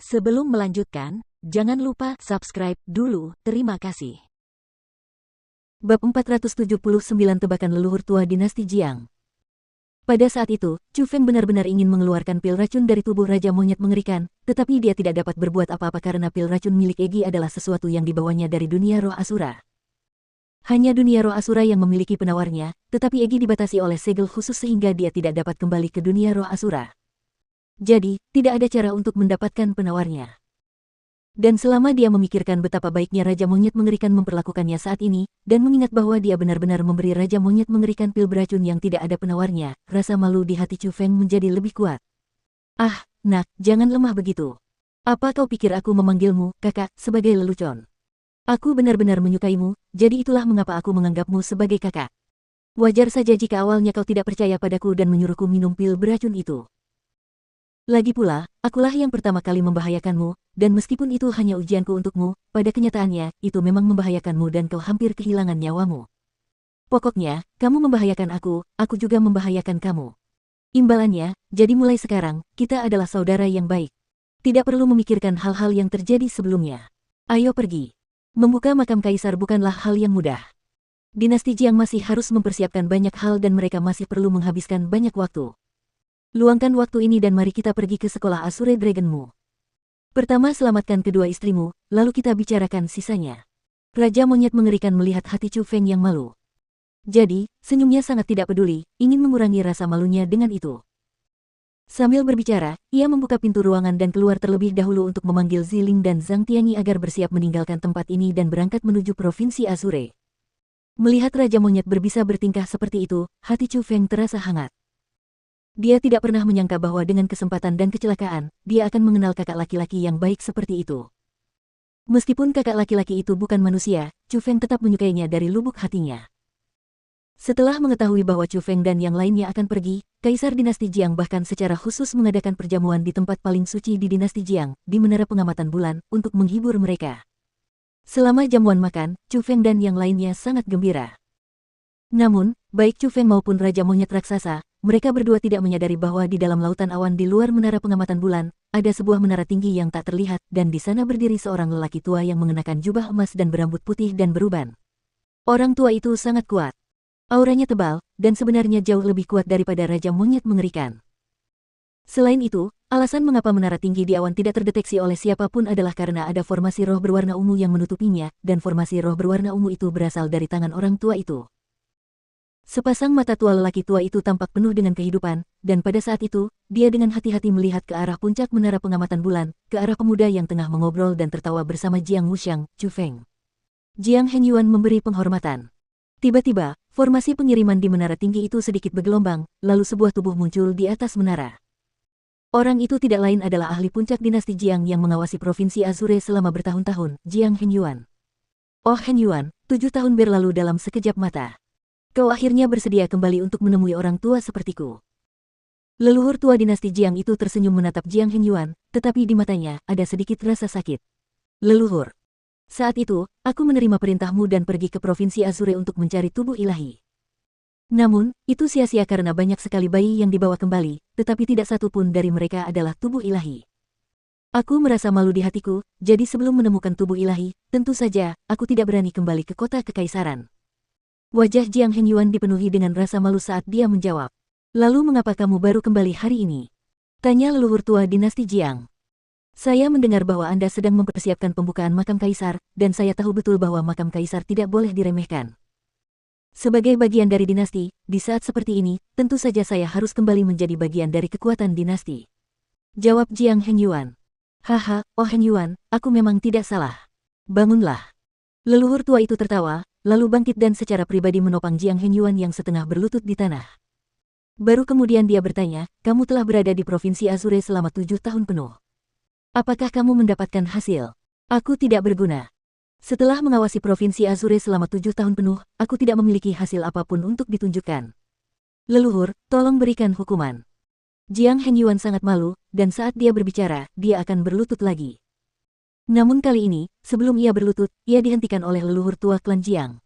Sebelum melanjutkan, jangan lupa subscribe dulu, terima kasih. Bab 479 Tebakan Leluhur Tua Dinasti Jiang. Pada saat itu, Chu Feng benar-benar ingin mengeluarkan pil racun dari tubuh Raja Monyet Mengerikan, tetapi dia tidak dapat berbuat apa-apa karena pil racun milik Egi adalah sesuatu yang dibawanya dari dunia roh Asura. Hanya dunia roh Asura yang memiliki penawarnya, tetapi Egi dibatasi oleh segel khusus sehingga dia tidak dapat kembali ke dunia roh Asura. Jadi, tidak ada cara untuk mendapatkan penawarnya. Dan selama dia memikirkan betapa baiknya Raja Monyet Mengerikan memperlakukannya saat ini, dan mengingat bahwa dia benar-benar memberi Raja Monyet Mengerikan pil beracun yang tidak ada penawarnya, rasa malu di hati Chu Feng menjadi lebih kuat. Ah, nak, jangan lemah begitu. Apa kau pikir aku memanggilmu, kakak, sebagai lelucon? Aku benar-benar menyukaimu, jadi itulah mengapa aku menganggapmu sebagai kakak. Wajar saja jika awalnya kau tidak percaya padaku dan menyuruhku minum pil beracun itu. Lagi pula, akulah yang pertama kali membahayakanmu, dan meskipun itu hanya ujianku untukmu, pada kenyataannya, itu memang membahayakanmu dan kau hampir kehilangan nyawamu. Pokoknya, kamu membahayakan aku juga membahayakan kamu. Imbalannya, jadi mulai sekarang, kita adalah saudara yang baik. Tidak perlu memikirkan hal-hal yang terjadi sebelumnya. Ayo pergi. Membuka makam kaisar bukanlah hal yang mudah. Dinasti Jiang masih harus mempersiapkan banyak hal dan mereka masih perlu menghabiskan banyak waktu. Luangkan waktu ini dan mari kita pergi ke sekolah Azure Dragonmu. Pertama selamatkan kedua istrimu, lalu kita bicarakan sisanya. Raja Monyet Mengerikan melihat hati Chu Feng yang malu. Jadi, senyumnya sangat tidak peduli, ingin mengurangi rasa malunya dengan itu. Sambil berbicara, ia membuka pintu ruangan dan keluar terlebih dahulu untuk memanggil Ziling dan Zhang Tianyi agar bersiap meninggalkan tempat ini dan berangkat menuju Provinsi Azure. Melihat Raja Monyet berbisa bertingkah seperti itu, hati Chu Feng terasa hangat. Dia tidak pernah menyangka bahwa dengan kesempatan dan kecelakaan, dia akan mengenal kakak laki-laki yang baik seperti itu. Meskipun kakak laki-laki itu bukan manusia, Chu Feng tetap menyukainya dari lubuk hatinya. Setelah mengetahui bahwa Chu Feng dan yang lainnya akan pergi, Kaisar Dinasti Jiang bahkan secara khusus mengadakan perjamuan di tempat paling suci di Dinasti Jiang, di Menara Pengamatan Bulan, untuk menghibur mereka. Selama jamuan makan, Chu Feng dan yang lainnya sangat gembira. Namun, baik Chu Feng maupun Raja Monyet Raksasa, mereka berdua tidak menyadari bahwa di dalam lautan awan di luar Menara Pengamatan Bulan, ada sebuah menara tinggi yang tak terlihat dan di sana berdiri seorang lelaki tua yang mengenakan jubah emas dan berambut putih dan beruban. Orang tua itu sangat kuat. Auranya tebal, dan sebenarnya jauh lebih kuat daripada Raja Monyet Mengerikan. Selain itu, alasan mengapa menara tinggi di awan tidak terdeteksi oleh siapapun adalah karena ada formasi roh berwarna ungu yang menutupinya, dan formasi roh berwarna ungu itu berasal dari tangan orang tua itu. Sepasang mata tua lelaki tua itu tampak penuh dengan kehidupan, dan pada saat itu, dia dengan hati-hati melihat ke arah puncak Menara Pengamatan Bulan, ke arah pemuda yang tengah mengobrol dan tertawa bersama Jiang Wuxiang, Chu Feng. Jiang Henyuan memberi penghormatan. Tiba-tiba, formasi pengiriman di menara tinggi itu sedikit bergelombang, lalu sebuah tubuh muncul di atas menara. Orang itu tidak lain adalah ahli puncak dinasti Jiang yang mengawasi Provinsi Azure selama bertahun-tahun, Jiang Henyuan. Oh Henyuan, 7 tahun berlalu dalam sekejap mata. Kau akhirnya bersedia kembali untuk menemui orang tua sepertiku. Leluhur tua dinasti Jiang itu tersenyum menatap Jiang Henyuan, tetapi di matanya ada sedikit rasa sakit. Leluhur. Saat itu, aku menerima perintahmu dan pergi ke Provinsi Azure untuk mencari tubuh ilahi. Namun, itu sia-sia karena banyak sekali bayi yang dibawa kembali, tetapi tidak satu pun dari mereka adalah tubuh ilahi. Aku merasa malu di hatiku, jadi sebelum menemukan tubuh ilahi, tentu saja, aku tidak berani kembali ke kota kekaisaran. Wajah Jiang Henyuan dipenuhi dengan rasa malu saat dia menjawab. Lalu mengapa kamu baru kembali hari ini? Tanya leluhur tua dinasti Jiang. Saya mendengar bahwa Anda sedang mempersiapkan pembukaan makam kaisar, dan saya tahu betul bahwa makam kaisar tidak boleh diremehkan. Sebagai bagian dari dinasti, di saat seperti ini, tentu saja saya harus kembali menjadi bagian dari kekuatan dinasti. Jawab Jiang Henyuan. Haha, oh Henyuan, aku memang tidak salah. Bangunlah. Leluhur tua itu tertawa, lalu bangkit dan secara pribadi menopang Jiang Henyuan yang setengah berlutut di tanah. Baru kemudian dia bertanya, kamu telah berada di Provinsi Azure selama 7 tahun penuh. Apakah kamu mendapatkan hasil? Aku tidak berguna. Setelah mengawasi Provinsi Azure selama 7 tahun penuh, aku tidak memiliki hasil apapun untuk ditunjukkan. Leluhur, tolong berikan hukuman. Jiang Henyuan sangat malu, dan saat dia berbicara, dia akan berlutut lagi. Namun kali ini, sebelum ia berlutut, ia dihentikan oleh leluhur tua klan Jiang.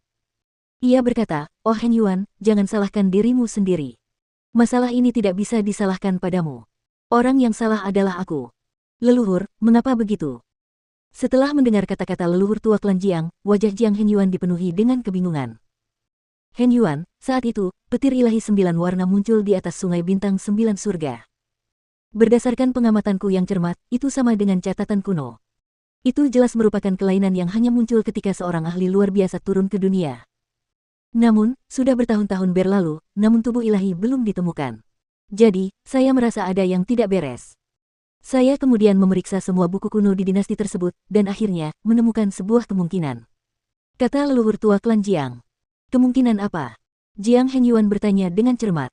Ia berkata, oh Henyuan, jangan salahkan dirimu sendiri. Masalah ini tidak bisa disalahkan padamu. Orang yang salah adalah aku. Leluhur, mengapa begitu? Setelah mendengar kata-kata leluhur tua klan Jiang, wajah Jiang Henyuan dipenuhi dengan kebingungan. Henyuan, saat itu, petir ilahi 9 warna muncul di atas sungai bintang 9 surga. Berdasarkan pengamatanku yang cermat, itu sama dengan catatan kuno. Itu jelas merupakan kelainan yang hanya muncul ketika seorang ahli luar biasa turun ke dunia. Namun, sudah bertahun-tahun berlalu, namun tubuh ilahi belum ditemukan. Jadi, saya merasa ada yang tidak beres. Saya kemudian memeriksa semua buku kuno di dinasti tersebut, dan akhirnya, menemukan sebuah kemungkinan. Kata leluhur tua klan Jiang. Kemungkinan apa? Jiang Henyuan bertanya dengan cermat.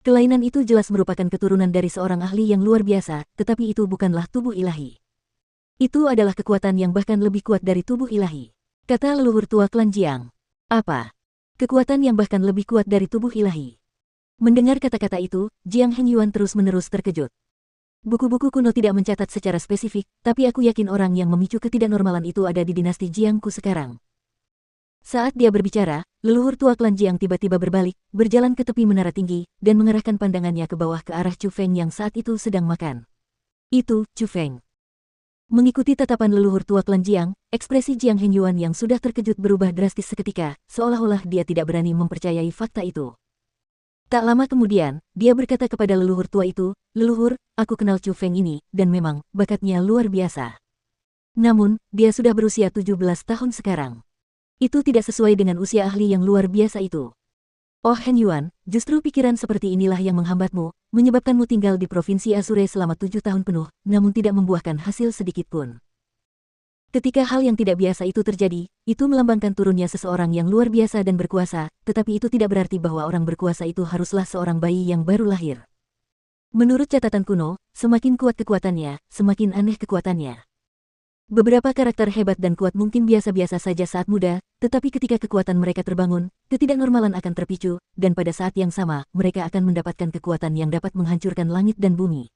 Kelainan itu jelas merupakan keturunan dari seorang ahli yang luar biasa, tetapi itu bukanlah tubuh ilahi. Itu adalah kekuatan yang bahkan lebih kuat dari tubuh ilahi. Kata leluhur tua klan Jiang. Apa? Kekuatan yang bahkan lebih kuat dari tubuh ilahi. Mendengar kata-kata itu, Jiang Henyuan terus-menerus terkejut. Buku-buku kuno tidak mencatat secara spesifik, tapi aku yakin orang yang memicu ketidaknormalan itu ada di dinasti Jiangku sekarang. Saat dia berbicara, leluhur tua klan Jiang tiba-tiba berbalik, berjalan ke tepi menara tinggi, dan mengarahkan pandangannya ke bawah ke arah Chu Feng yang saat itu sedang makan. Itu, Chu Feng. Mengikuti tatapan leluhur tua klan Jiang, ekspresi Jiang Henyuan yang sudah terkejut berubah drastis seketika, seolah-olah dia tidak berani mempercayai fakta itu. Tak lama kemudian, dia berkata kepada leluhur tua itu, "Leluhur, aku kenal Chu Feng ini, dan memang, bakatnya luar biasa. Namun, dia sudah berusia 17 tahun sekarang. Itu tidak sesuai dengan usia ahli yang luar biasa itu. Oh Henyuan, justru pikiran seperti inilah yang menghambatmu, menyebabkanmu tinggal di Provinsi Asure selama 7 tahun penuh, namun tidak membuahkan hasil sedikit pun." Ketika hal yang tidak biasa itu terjadi, itu melambangkan turunnya seseorang yang luar biasa dan berkuasa, tetapi itu tidak berarti bahwa orang berkuasa itu haruslah seorang bayi yang baru lahir. Menurut catatan kuno, semakin kuat kekuatannya, semakin aneh kekuatannya. Beberapa karakter hebat dan kuat mungkin biasa-biasa saja saat muda, tetapi ketika kekuatan mereka terbangun, ketidaknormalan akan terpicu, dan pada saat yang sama, mereka akan mendapatkan kekuatan yang dapat menghancurkan langit dan bumi.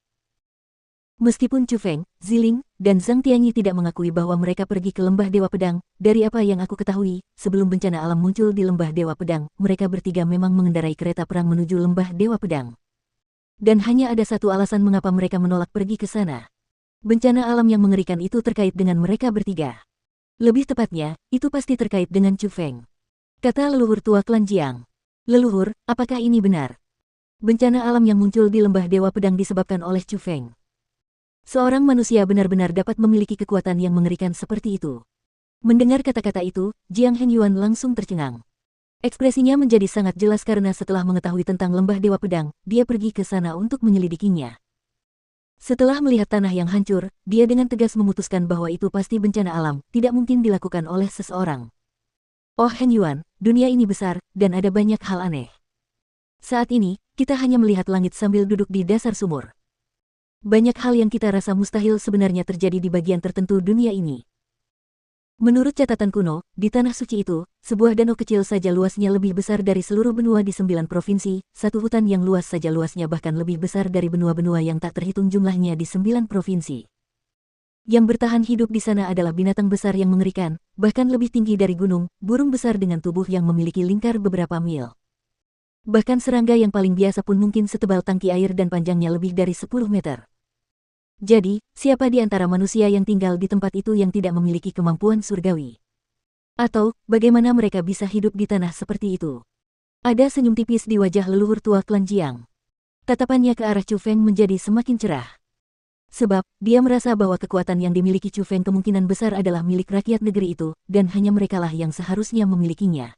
Meskipun Chu Feng, Ziling, dan Zhang Tianyi tidak mengakui bahwa mereka pergi ke Lembah Dewa Pedang, dari apa yang aku ketahui, sebelum bencana alam muncul di Lembah Dewa Pedang, mereka bertiga memang mengendarai kereta perang menuju Lembah Dewa Pedang. Dan hanya ada satu alasan mengapa mereka menolak pergi ke sana. Bencana alam yang mengerikan itu terkait dengan mereka bertiga. Lebih tepatnya, itu pasti terkait dengan Chu Feng. Kata leluhur tua klan Jiang. Leluhur, apakah ini benar? Bencana alam yang muncul di Lembah Dewa Pedang disebabkan oleh Chu Feng. Seorang manusia benar-benar dapat memiliki kekuatan yang mengerikan seperti itu. Mendengar kata-kata itu, Jiang Henyuan langsung tercengang. Ekspresinya menjadi sangat jelas karena setelah mengetahui tentang Lembah Dewa Pedang, dia pergi ke sana untuk menyelidikinya. Setelah melihat tanah yang hancur, dia dengan tegas memutuskan bahwa itu pasti bencana alam, tidak mungkin dilakukan oleh seseorang. Oh Henyuan, dunia ini besar, dan ada banyak hal aneh. Saat ini, kita hanya melihat langit sambil duduk di dasar sumur. Banyak hal yang kita rasa mustahil sebenarnya terjadi di bagian tertentu dunia ini. Menurut catatan kuno, di tanah suci itu, sebuah danau kecil saja luasnya lebih besar dari seluruh benua di 9 provinsi, satu hutan yang luas saja luasnya bahkan lebih besar dari benua-benua yang tak terhitung jumlahnya di 9 provinsi. Yang bertahan hidup di sana adalah binatang besar yang mengerikan, bahkan lebih tinggi dari gunung, burung besar dengan tubuh yang memiliki lingkar beberapa mil. Bahkan serangga yang paling biasa pun mungkin setebal tangki air dan panjangnya lebih dari 10 meter. Jadi, siapa di antara manusia yang tinggal di tempat itu yang tidak memiliki kemampuan surgawi? Atau, bagaimana mereka bisa hidup di tanah seperti itu? Ada senyum tipis di wajah leluhur tua klan Jiang. Tatapannya ke arah Chu Feng menjadi semakin cerah. Sebab, dia merasa bahwa kekuatan yang dimiliki Chu Feng kemungkinan besar adalah milik rakyat negeri itu, dan hanya merekalah yang seharusnya memilikinya.